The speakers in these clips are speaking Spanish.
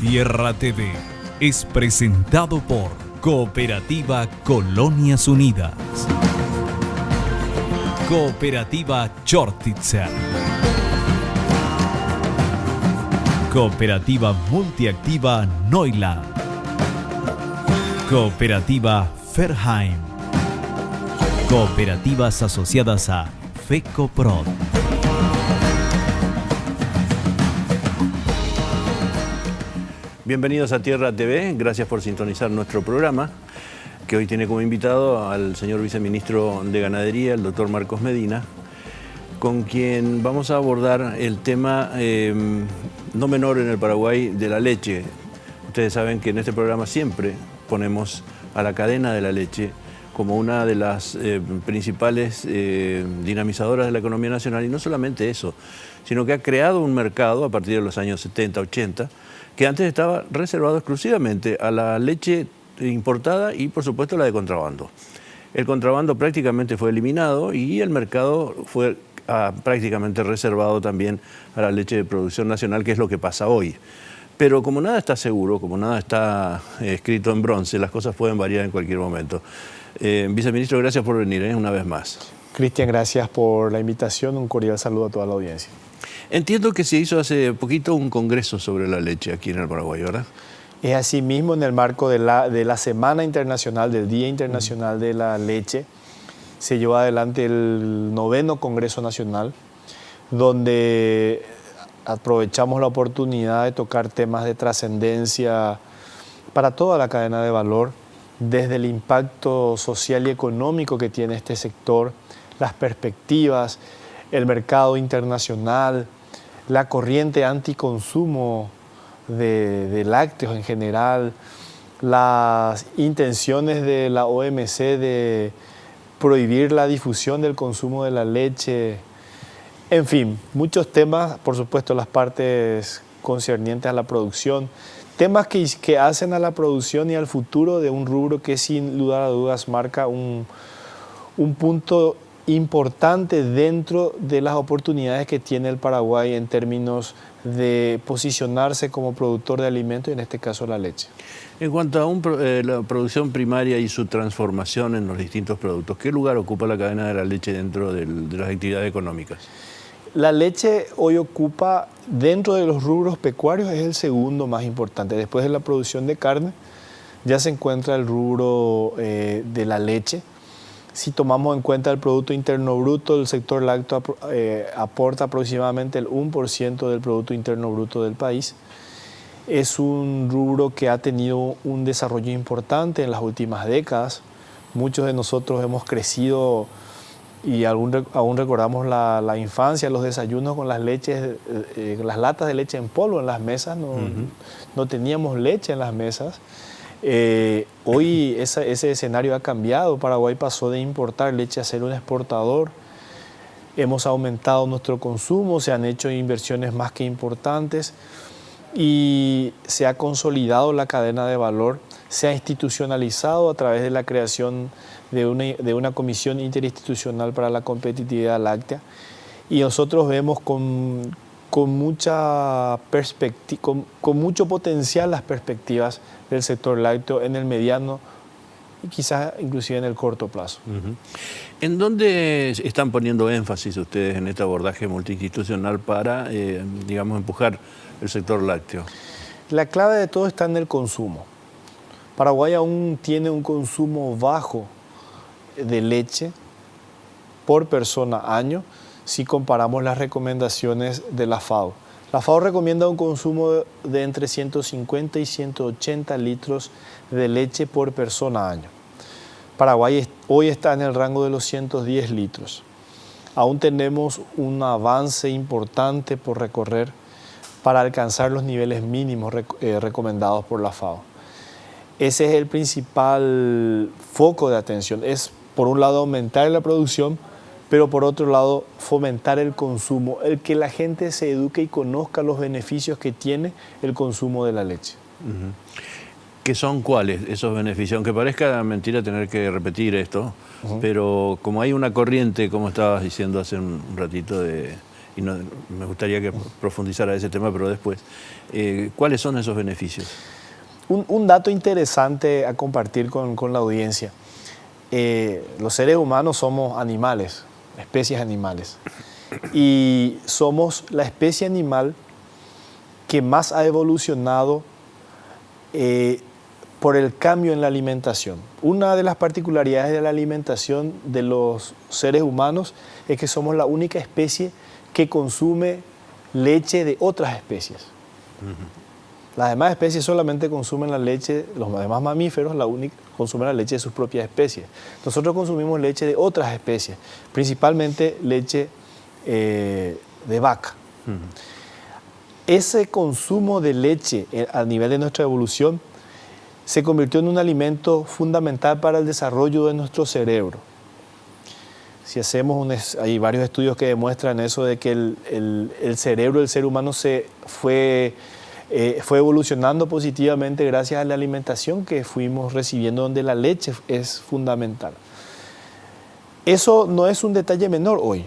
Tierra TV es presentado por Cooperativa Colonias Unidas. Cooperativa Chortitzer. Cooperativa Multiactiva Neuland. Cooperativa Ferheim. Cooperativas asociadas a FECOPROD. Bienvenidos a Tierra TV, gracias por sintonizar nuestro programa, que hoy tiene como invitado al señor viceministro de Ganadería, el doctor Marcos Medina, con quien vamos a abordar el tema no menor en el Paraguay de la leche. Ustedes saben que en este programa siempre ponemos a la cadena de la leche como una de las principales dinamizadoras de la economía nacional, y no solamente eso, sino que ha creado un mercado a partir de los años 70, 80, que antes estaba reservado exclusivamente a la leche importada y, por supuesto, la de contrabando. El contrabando prácticamente fue eliminado y el mercado fue prácticamente reservado también a la leche de producción nacional, que es lo que pasa hoy. Pero como nada está seguro, como nada está escrito en bronce, las cosas pueden variar en cualquier momento. Viceministro, gracias por venir una vez más. Cristian, gracias por la invitación. Un cordial saludo a toda la audiencia. Entiendo que se hizo hace poquito un congreso sobre la leche aquí en el Paraguay, ¿verdad? Es así mismo en el marco de la Semana Internacional, del Día Internacional de la Leche. Se llevó adelante el 9º Congreso Nacional, donde aprovechamos la oportunidad de tocar temas de trascendencia para toda la cadena de valor, desde el impacto social y económico que tiene este sector, las perspectivas, el mercado internacional, la corriente anticonsumo de lácteos en general, las intenciones de la OMC de prohibir la difusión del consumo de la leche, en fin, muchos temas, por supuesto las partes concernientes a la producción, temas que hacen a la producción y al futuro de un rubro que sin lugar a dudas marca un punto importante dentro de las oportunidades que tiene el Paraguay en términos de posicionarse como productor de alimentos, y en este caso la leche. En cuanto a la producción primaria y su transformación en los distintos productos, ¿qué lugar ocupa la cadena de la leche dentro de las actividades económicas? La leche hoy ocupa, dentro de los rubros pecuarios, es el segundo más importante. Después de la producción de carne, ya se encuentra el rubro de la leche. Si tomamos en cuenta el Producto Interno Bruto, el sector lácteo aporta aproximadamente el 1% del Producto Interno Bruto del país. Es un rubro que ha tenido un desarrollo importante en las últimas décadas. Muchos de nosotros hemos crecido y aún recordamos la infancia, los desayunos con las leches, las latas de leche en polvo en las mesas. No teníamos leche en las mesas. Hoy ese escenario ha cambiado. Paraguay pasó de importar leche a ser un exportador. Hemos aumentado nuestro consumo, se han hecho inversiones más que importantes y se ha consolidado la cadena de valor, se ha institucionalizado a través de la creación de una comisión interinstitucional para la competitividad láctea, y nosotros vemos con mucha perspectiva, con mucho potencial las perspectivas del sector lácteo en el mediano y quizás inclusive en el corto plazo. ¿En dónde están poniendo énfasis ustedes en este abordaje multiinstitucional para, digamos, empujar el sector lácteo? La clave de todo está en el consumo. Paraguay aún tiene un consumo bajo de leche por persona año si comparamos las recomendaciones de la FAO. La FAO recomienda un consumo de entre 150 y 180 litros de leche por persona año. Paraguay hoy está en el rango de los 110 litros. Aún tenemos un avance importante por recorrer para alcanzar los niveles mínimos recomendados por la FAO. Ese es el principal foco de atención. Es, por un lado, aumentar la producción, pero por otro lado, fomentar el consumo, el que la gente se eduque y conozca los beneficios que tiene el consumo de la leche. ¿Qué son cuáles esos beneficios? Aunque parezca mentira tener que repetir esto, pero como hay una corriente, como estabas diciendo hace un ratito, y me gustaría que profundizara ese tema, pero después. ¿Cuáles son esos beneficios? Un dato interesante a compartir con la audiencia. Los seres humanos somos animales, especies animales, y somos la especie animal que más ha evolucionado por el cambio en la alimentación. Una de las particularidades de la alimentación de los seres humanos es que somos la única especie que consume leche de otras especies. Las demás especies solamente consumen la leche, los demás mamíferos consumen la leche de sus propias especies. Nosotros consumimos leche de otras especies, principalmente leche de vaca. Ese consumo de leche a nivel de nuestra evolución se convirtió en un alimento fundamental para el desarrollo de nuestro cerebro. Si hay varios estudios que demuestran eso, de que el cerebro del ser humano fue evolucionando positivamente gracias a la alimentación que fuimos recibiendo, donde la leche es fundamental. Eso no es un detalle menor hoy.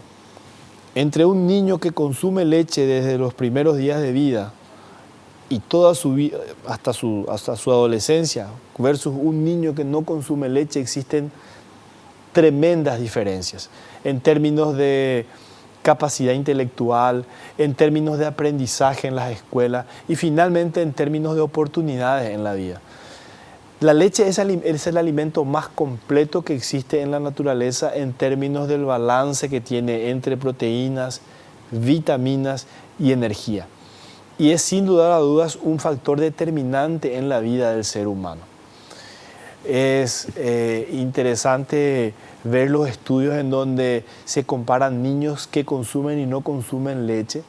Entre un niño que consume leche desde los primeros días de vida y toda su vida, hasta su adolescencia, versus un niño que no consume leche, existen tremendas diferencias en términos de capacidad intelectual, en términos de aprendizaje en las escuelas y finalmente en términos de oportunidades en la vida. La leche es el alimento más completo que existe en la naturaleza en términos del balance que tiene entre proteínas, vitaminas y energía. Y es sin lugar a dudas un factor determinante en la vida del ser humano. Es interesante ver los estudios en donde se comparan niños que consumen y no consumen leche.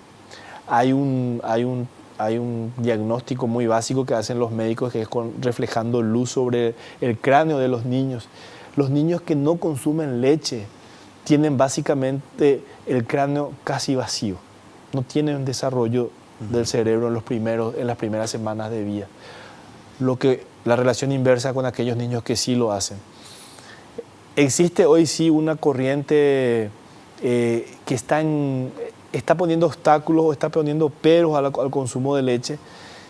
Hay un diagnóstico muy básico que hacen los médicos, que es reflejando luz sobre el cráneo de los niños. Los niños que no consumen leche tienen básicamente el cráneo casi vacío. No tienen un desarrollo del cerebro en las primeras semanas de vida. La relación inversa con aquellos niños que sí lo hacen. Existe hoy sí una corriente que está poniendo obstáculos o está poniendo peros al consumo de leche.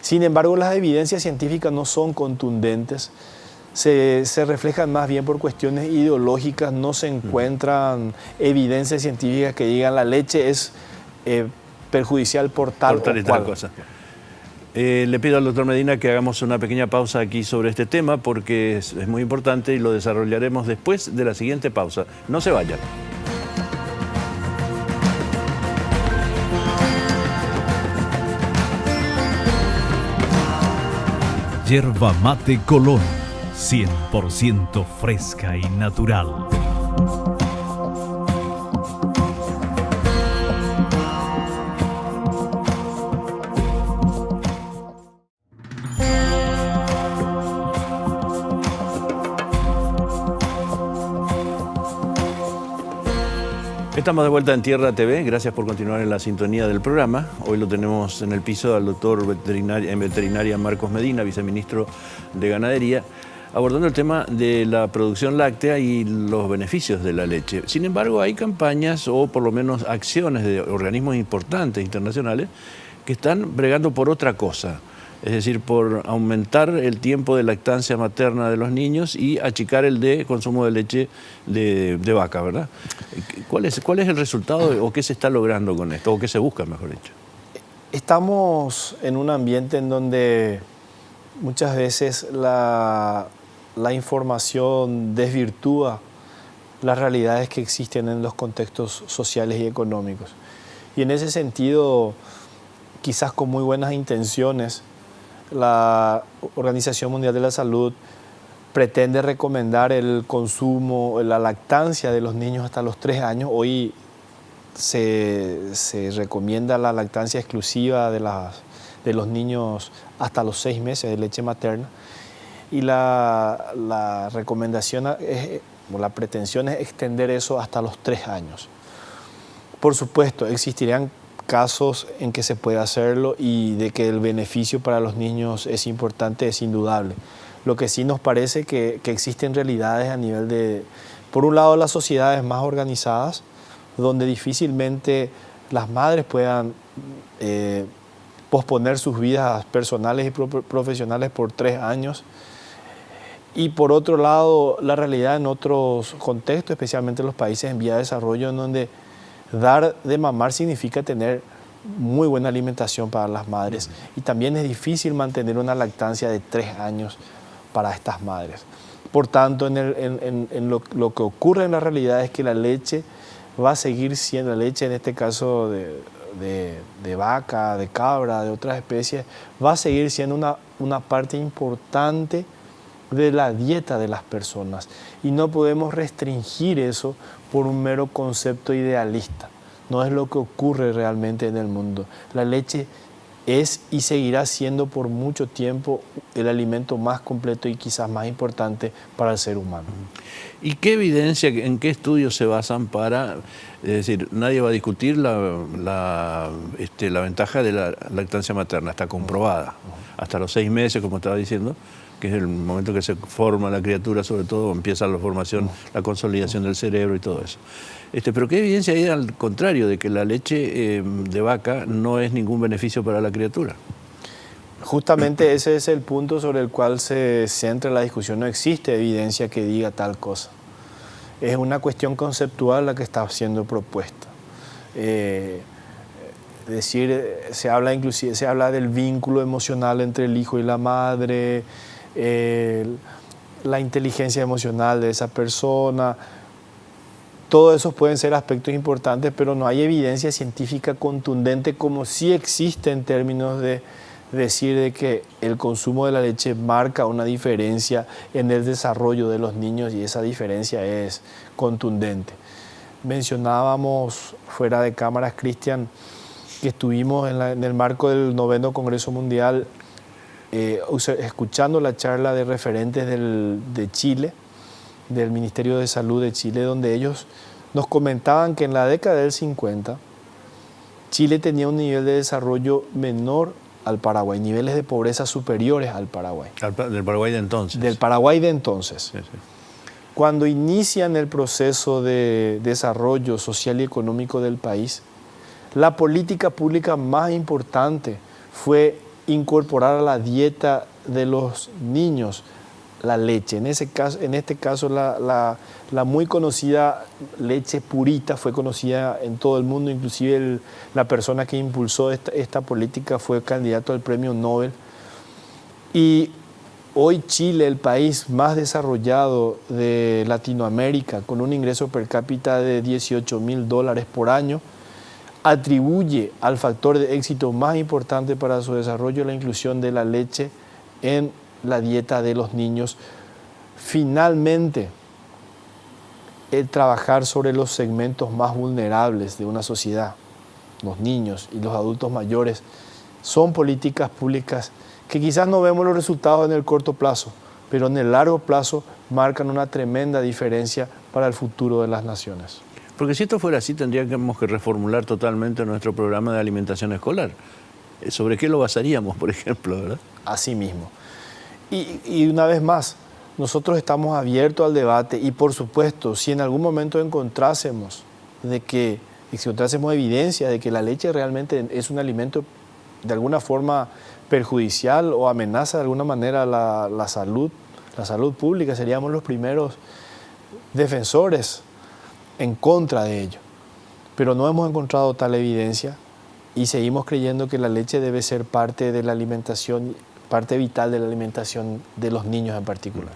Sin embargo, las evidencias científicas no son contundentes. Se reflejan más bien por cuestiones ideológicas. No se encuentran evidencias científicas que digan la leche es perjudicial por tal o cual cosa. Le pido al doctor Medina que hagamos una pequeña pausa aquí sobre este tema porque es muy importante y lo desarrollaremos después de la siguiente pausa. No se vayan. Yerba Mate Colón, 100% fresca y natural. Estamos de vuelta en Tierra TV, gracias por continuar en la sintonía del programa. Hoy lo tenemos en el piso al doctor en veterinaria Marcos Medina, viceministro de Ganadería, abordando el tema de la producción láctea y los beneficios de la leche. Sin embargo, hay campañas o por lo menos acciones de organismos importantes internacionales que están bregando por otra cosa. Es decir, por aumentar el tiempo de lactancia materna de los niños y achicar el de consumo de leche de vaca, ¿verdad? ¿Cuál es el resultado o qué se está logrando con esto? ¿O qué se busca, mejor dicho? Estamos en un ambiente en donde muchas veces la información desvirtúa las realidades que existen en los contextos sociales y económicos. Y en ese sentido, quizás con muy buenas intenciones, la Organización Mundial de la Salud pretende recomendar el consumo, la lactancia de los niños hasta los 3 años. Hoy se recomienda la lactancia exclusiva de los niños hasta los 6 meses de leche materna. Y la recomendación, la pretensión es extender eso hasta los 3 años. Por supuesto, existirían casos en que se puede hacerlo y de que el beneficio para los niños es importante, es indudable. Lo que sí nos parece que existen realidades a nivel de, por un lado, las sociedades más organizadas, donde difícilmente las madres puedan posponer sus vidas personales y profesionales por 3 años. Y por otro lado, la realidad en otros contextos, especialmente en los países en vía de desarrollo, en donde dar de mamar significa tener muy buena alimentación para las madres. Y también es difícil mantener una lactancia de 3 años para estas madres. Por tanto, en lo que ocurre en la realidad es que la leche va a seguir siendo, la leche en este caso de vaca, de cabra, de otras especies, va a seguir siendo una parte importante de la dieta de las personas. Y no podemos restringir eso por un mero concepto idealista. No es lo que ocurre realmente en el mundo. La leche es y seguirá siendo por mucho tiempo el alimento más completo y quizás más importante para el ser humano. ¿Y qué evidencia, en qué estudios se basan para, es decir, nadie va a discutir la ventaja de la lactancia materna, está comprobada, hasta los 6 meses, como estaba diciendo, que es el momento que se forma la criatura, sobre todo empieza la formación, la consolidación del cerebro y todo eso. Pero ¿qué evidencia hay al contrario de que la leche de vaca no es ningún beneficio para la criatura? Justamente ese es el punto sobre el cual se centra la discusión. No existe evidencia que diga tal cosa. Es una cuestión conceptual la que está siendo propuesta. Se habla del vínculo emocional entre el hijo y la madre, la inteligencia emocional de esa persona. Todos esos pueden ser aspectos importantes, pero no hay evidencia científica contundente como sí existe en términos de decir de que el consumo de la leche marca una diferencia en el desarrollo de los niños y esa diferencia es contundente. Mencionábamos fuera de cámaras, Cristian, que estuvimos en el marco del 9º Congreso Mundial escuchando la charla de referentes de Chile, del Ministerio de Salud de Chile, donde ellos nos comentaban que en la década del 50 Chile tenía un nivel de desarrollo menor al Paraguay, niveles de pobreza superiores al Paraguay. ¿Del Paraguay de entonces? Del Paraguay de entonces. Sí, sí. Cuando inician el proceso de desarrollo social y económico del país, la política pública más importante fue incorporar a la dieta de los niños la leche. En este caso la muy conocida leche purita fue conocida en todo el mundo, inclusive la persona que impulsó esta política fue candidato al premio Nobel. Y hoy Chile, el país más desarrollado de Latinoamérica, con un ingreso per cápita de $18.000 por año, atribuye al factor de éxito más importante para su desarrollo la inclusión de la leche en la dieta de los niños. Finalmente, el trabajar sobre los segmentos más vulnerables de una sociedad, los niños y los adultos mayores, son políticas públicas que quizás no vemos los resultados en el corto plazo, pero en el largo plazo marcan una tremenda diferencia para el futuro de las naciones. Porque si esto fuera así, tendríamos que reformular totalmente nuestro programa de alimentación escolar. ¿Sobre qué lo basaríamos, por ejemplo, verdad? Así mismo. Y una vez más, nosotros estamos abiertos al debate y, por supuesto, si en algún momento encontrásemos evidencia de que la leche realmente es un alimento de alguna forma perjudicial o amenaza de alguna manera la salud pública, seríamos los primeros defensores en contra de ello. Pero no hemos encontrado tal evidencia y seguimos creyendo que la leche debe ser parte de la alimentación, parte vital de la alimentación de los niños en particular.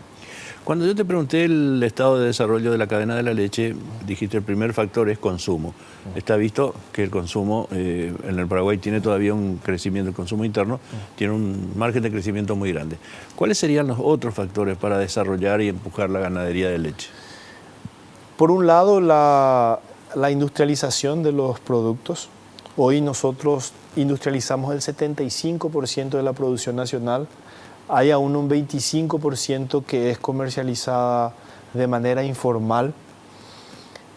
Cuando yo te pregunté el estado de desarrollo de la cadena de la leche, dijiste el primer factor es consumo. Está visto que el consumo en el Paraguay tiene todavía un crecimiento, el consumo interno tiene un margen de crecimiento muy grande. ¿Cuáles serían los otros factores para desarrollar y empujar la ganadería de leche? Por un lado, la industrialización de los productos. Hoy nosotros industrializamos el 75% de la producción nacional. Hay aún un 25% que es comercializada de manera informal.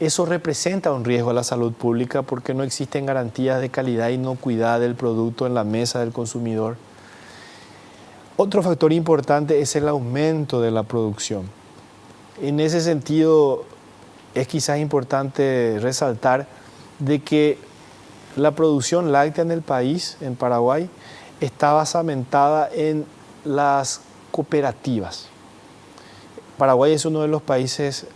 Eso representa un riesgo a la salud pública porque no existen garantías de calidad y inocuidad del producto en la mesa del consumidor. Otro factor importante es el aumento de la producción. En ese sentido, es quizás importante resaltar de que la producción láctea en el país, en Paraguay, está basamentada en las cooperativas. Paraguay es uno de los países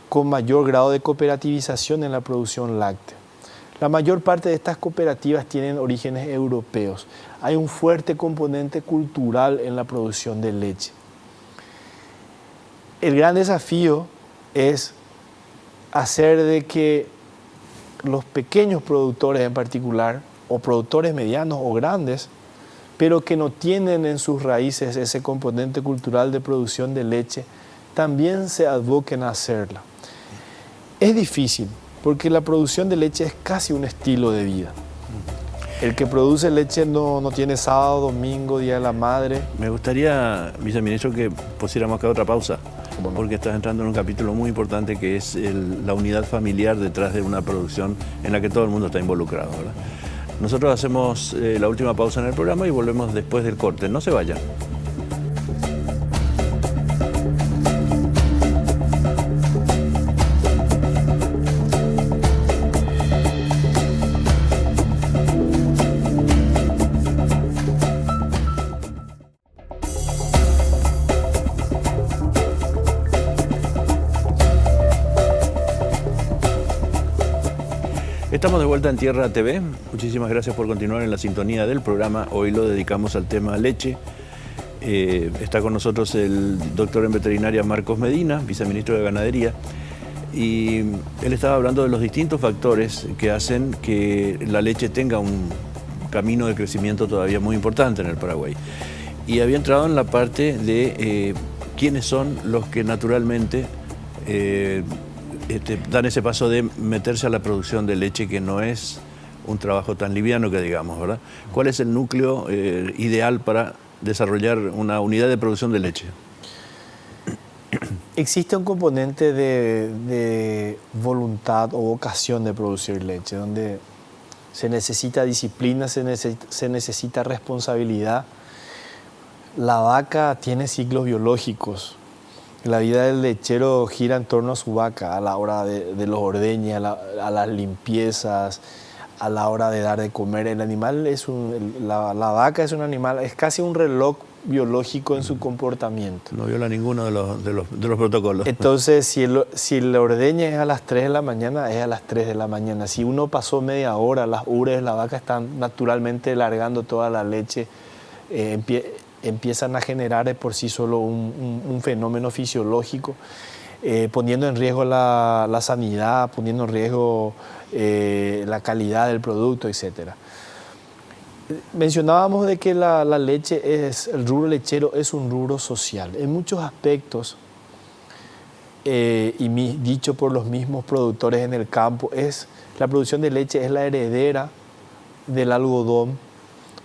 con mayor grado de cooperativización en la producción láctea. La mayor parte de estas cooperativas tienen orígenes europeos. Hay un fuerte componente cultural en la producción de leche. El gran desafío es hacer de que los pequeños productores en particular, o productores medianos o grandes, pero que no tienen en sus raíces ese componente cultural de producción de leche, también se aboquen a hacerla. Es difícil, porque la producción de leche es casi un estilo de vida. El que produce leche no tiene sábado, domingo, Día de la Madre. Me gustaría, viceministro, que pusiéramos acá otra pausa, porque estás entrando en un capítulo muy importante que es la unidad familiar detrás de una producción en la que todo el mundo está involucrado, ¿verdad? Nosotros hacemos la última pausa en el programa y volvemos después del corte. No se vayan. Estamos de vuelta en Tierra TV. Muchísimas gracias por continuar en la sintonía del programa. Hoy lo dedicamos al tema leche. Está con nosotros el doctor en veterinaria Marcos Medina, viceministro de Ganadería. Y él estaba hablando de los distintos factores que hacen que la leche tenga un camino de crecimiento todavía muy importante en el Paraguay. Y había entrado en la parte de quiénes son los que naturalmente dan ese paso de meterse a la producción de leche, que no es un trabajo tan liviano que digamos, ¿verdad? ¿Cuál es el núcleo ideal para desarrollar una unidad de producción de leche? Existe un componente de voluntad o vocación de producir leche, donde se necesita disciplina, se necesita responsabilidad. La vaca tiene ciclos biológicos. La vida del lechero gira en torno a su vaca, a la hora de los ordeñes, a las limpiezas, a la hora de dar de comer. El animal la vaca es un animal, es casi un reloj biológico en su comportamiento. No viola ninguno de los protocolos. Entonces, si el ordeñe es a las 3 de la mañana, es a las 3 de la mañana. Si uno pasó media hora, las ubres de la vaca están naturalmente largando toda la leche, empiezan a generar por sí solo un fenómeno fisiológico, poniendo en riesgo la sanidad, poniendo en riesgo la calidad del producto, etc. Mencionábamos de que la leche el rubro lechero es un rubro social. En muchos aspectos, dicho por los mismos productores en el campo, la producción de leche es la heredera del algodón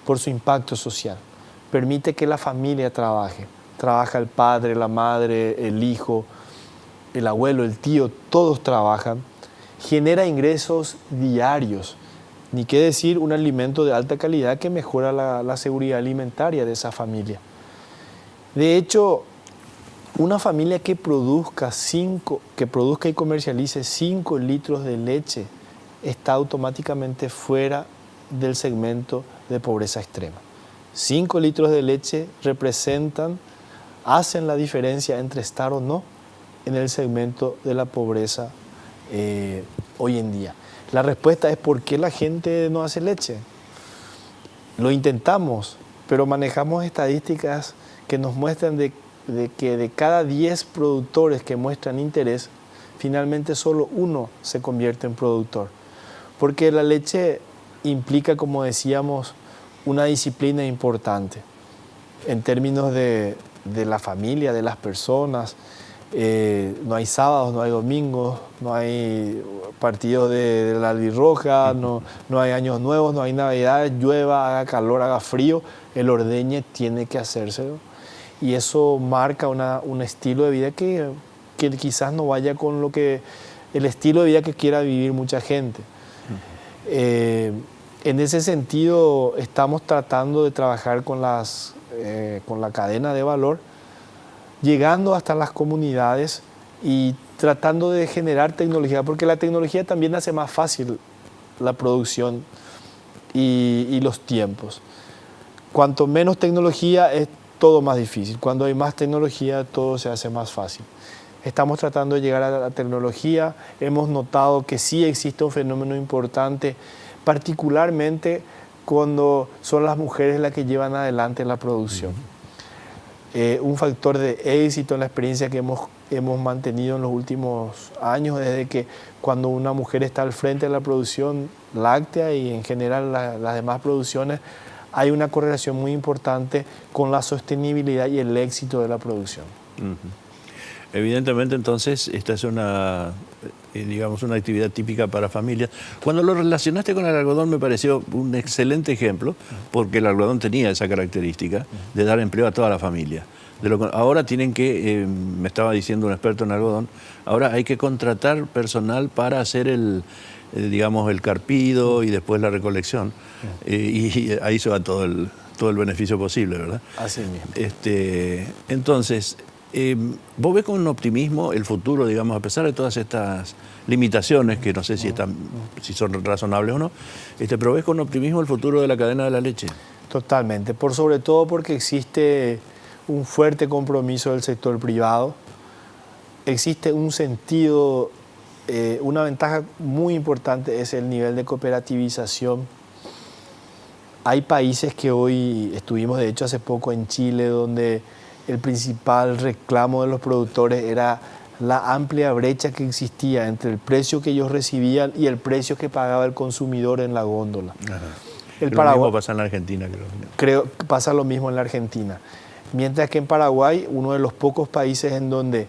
por su impacto social. Permite que la familia trabaje. Trabaja el padre, la madre, el hijo, el abuelo, el tío, todos trabajan. Genera ingresos diarios. Ni qué decir, un alimento de alta calidad que mejora la seguridad alimentaria de esa familia. De hecho, una familia que produzca y comercialice 5 litros de leche está automáticamente fuera del segmento de pobreza extrema. 5 litros de leche hacen la diferencia entre estar o no en el segmento de la pobreza hoy en día. La respuesta es ¿por qué la gente no hace leche? Lo intentamos, pero manejamos estadísticas que nos muestran de que de cada 10 productores que muestran interés, finalmente solo uno se convierte en productor. Porque la leche implica, como decíamos, una disciplina importante en términos de la familia, de las personas. No hay sábados, no hay domingos, no hay partidos de la albirroja, no hay años nuevos, no hay navidades, llueva, haga calor, haga frío, el ordeñe tiene que hacérselo. Y eso marca un estilo de vida que quizás no vaya con el estilo de vida que quiera vivir mucha gente. En ese sentido, estamos tratando de trabajar con la cadena de valor, llegando hasta las comunidades y tratando de generar tecnología, porque la tecnología también hace más fácil la producción y los tiempos. Cuanto menos tecnología es todo más difícil. Cuando hay más tecnología todo se hace más fácil. Estamos tratando de llegar a la tecnología. Hemos notado que sí existe un fenómeno importante, particularmente cuando son las mujeres las que llevan adelante la producción. Un factor de éxito en la experiencia que hemos mantenido en los últimos años es de que cuando una mujer está al frente de la producción láctea y en general las demás producciones, hay una correlación muy importante con la sostenibilidad y el éxito de la producción. Evidentemente, entonces, esta es una actividad típica para familias. Cuando lo relacionaste con el algodón me pareció un excelente ejemplo, porque el algodón tenía esa característica de dar empleo a toda la familia. Ahora tienen que, me estaba diciendo un experto en algodón, ahora hay que contratar personal para hacer el carpido y después la recolección. Y ahí se va todo el beneficio posible, ¿verdad? Así mismo. Entonces, ¿vos ves con un optimismo el futuro, digamos, a pesar de todas estas limitaciones, que no sé si son razonables o no, pero ves con optimismo el futuro de la cadena de la leche? Totalmente, sobre todo porque existe un fuerte compromiso del sector privado, existe un sentido, una ventaja muy importante es el nivel de cooperativización. Hay países que hoy, estuvimos de hecho hace poco en Chile, donde el principal reclamo de los productores era la amplia brecha que existía entre el precio que ellos recibían y el precio que pagaba el consumidor en la góndola. Lo mismo pasa en la Argentina, creo que pasa lo mismo en la Argentina. Mientras que en Paraguay, uno de los pocos países en donde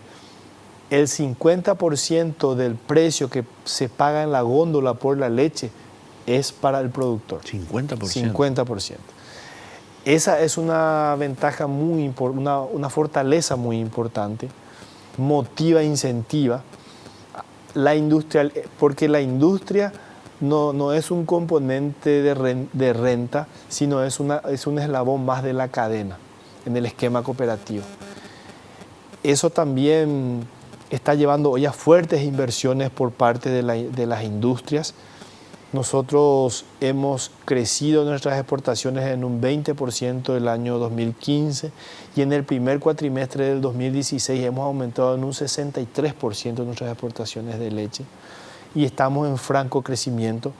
el 50% del precio que se paga en la góndola por la leche es para el productor. 50%. 50%. Esa es una ventaja muy importante, una fortaleza muy importante, motiva, incentiva la industria, porque la industria no es un componente de renta, sino es un eslabón más de la cadena en el esquema cooperativo. Eso también está llevando hoy a fuertes inversiones por parte de las industrias. Nosotros hemos crecido nuestras exportaciones en un 20% el año 2015 y en el primer cuatrimestre del 2016 hemos aumentado en un 63% nuestras exportaciones de leche y estamos en franco crecimiento.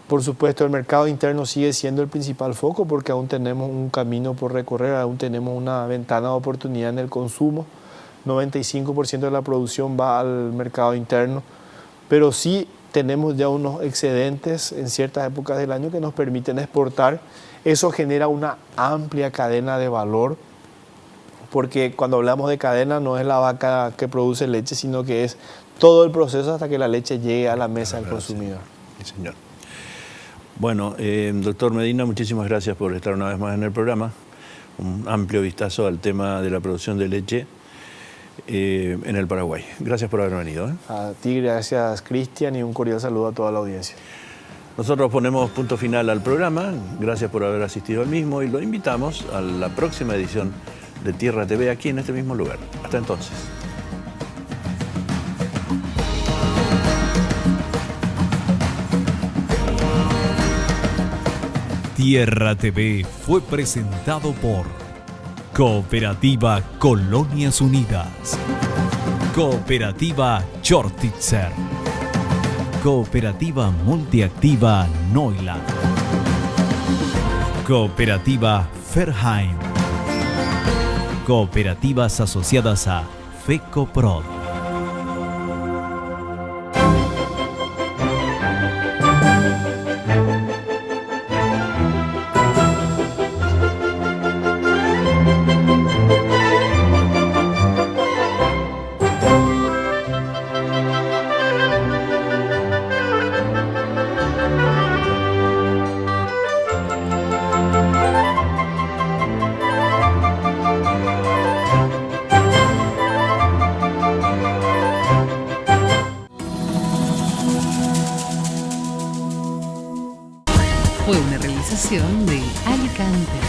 Por supuesto, el mercado interno sigue siendo el principal foco porque aún tenemos un camino por recorrer, aún tenemos una ventana de oportunidad en el consumo. 95% de la producción va al mercado interno, pero sí tenemos ya unos excedentes en ciertas épocas del año que nos permiten exportar. Eso genera una amplia cadena de valor, porque cuando hablamos de cadena no es la vaca que produce leche, sino que es todo el proceso hasta que la leche llegue a la mesa del consumidor. Sí, señor. Bueno, doctor Medina, muchísimas gracias por estar una vez más en el programa. Un amplio vistazo al tema de la producción de leche en el Paraguay. Gracias por haber venido. A ti, gracias Cristian, y un cordial saludo a toda la audiencia. Nosotros ponemos punto final al programa. Gracias por haber asistido al mismo y lo invitamos a la próxima edición de Tierra TV aquí en este mismo lugar. Hasta entonces. Tierra TV fue presentado por Cooperativa Colonias Unidas, Cooperativa Chortitzer, Cooperativa Multiactiva Neuland, Cooperativa Ferheim, Cooperativas asociadas a FECOPROD. Fue una realización de Alicante.